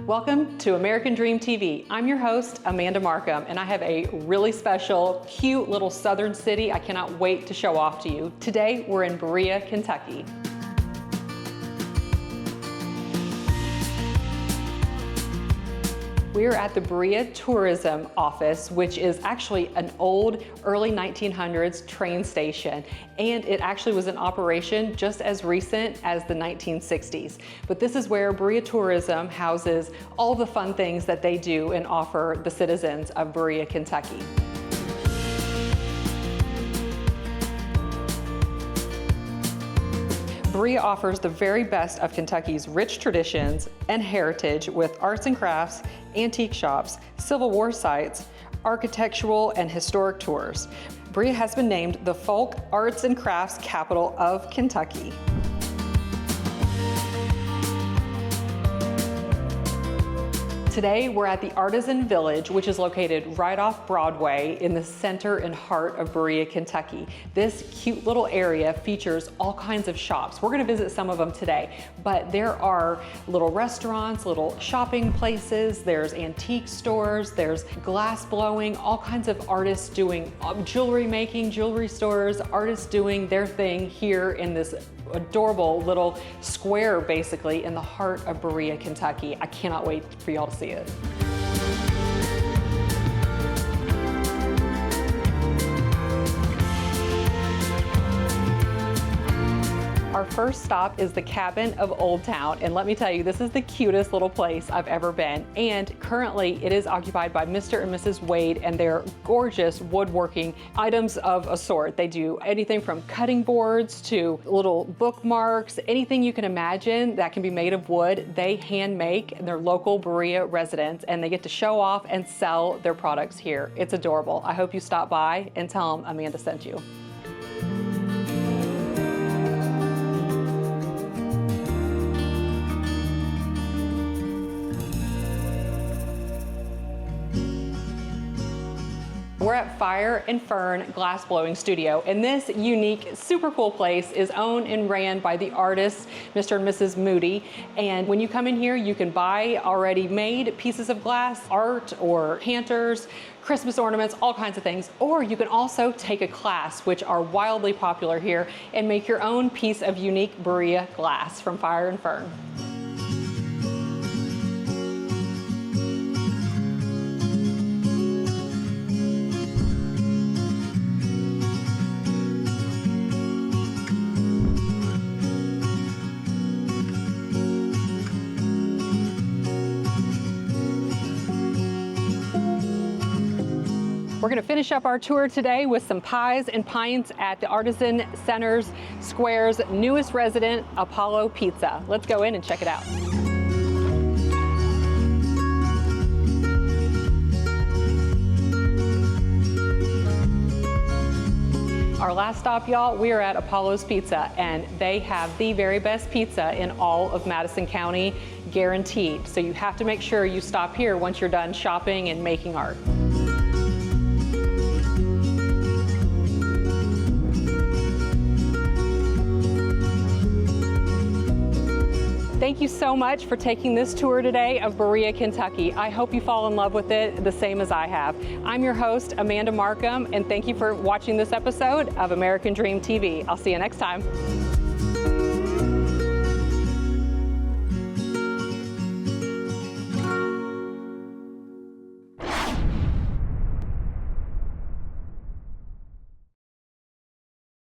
Welcome to American Dream TV. I'm your host, Amanda Marcum, and I have a really special, cute little southern city I cannot wait to show off to you. Today, we're in Berea, Kentucky. We are at the Berea Tourism Office, which is actually an old early 1900s train station, and it actually was in operation just as recent as the 1960s. But this is where Berea Tourism houses all the fun things that they do and offer the citizens of Berea, Kentucky. Berea offers the very best of Kentucky's rich traditions and heritage with arts and crafts, antique shops, Civil War sites, architectural and historic tours. Berea has been named the Folk Arts and Crafts Capital of Kentucky. Today, we're at the Artisan Village, which is located right off Broadway in the center and heart of Berea, Kentucky. This cute little area features all kinds of shops. We're gonna visit some of them today, but there are little restaurants, little shopping places, there's antique stores, there's glass blowing, all kinds of artists doing jewelry making, jewelry stores, artists doing their thing here in this adorable little square, basically, in the heart of Berea, Kentucky. I cannot wait for y'all to see it. Our first stop is the Cabin of Old Town, and let me tell you, this is the cutest little place I've ever been. And currently, it is occupied by Mr. and Mrs. Wade and their gorgeous woodworking items of a sort. They do anything from cutting boards to little bookmarks, anything you can imagine that can be made of wood, they hand make in their local Berea residents, and they get to show off and sell their products here. It's adorable. I hope you stop by and tell them Amanda sent you. We're at Fern Glass Studio, and this unique, super cool place is owned and ran by the artists, Mr. and Mrs. Moody. And when you come in here, you can buy already made pieces of glass, art or canters, Christmas ornaments, all kinds of things. Or you can also take a class, which are wildly popular here, and make your own piece of unique Berea glass from Fern. We're gonna finish up our tour today with some pies and pints at the Artisan Center's Square's newest resident, Apollo Pizza. Let's go in and check it out. Our last stop, y'all, we are at Apollo's Pizza, and they have the very best pizza in all of Madison County, guaranteed. So you have to make sure you stop here once you're done shopping and making art. Thank you so much for taking this tour today of Berea, Kentucky. I hope you fall in love with it the same as I have. I'm your host, Amanda Marcum, and thank you for watching this episode of American Dream TV. I'll see you next time.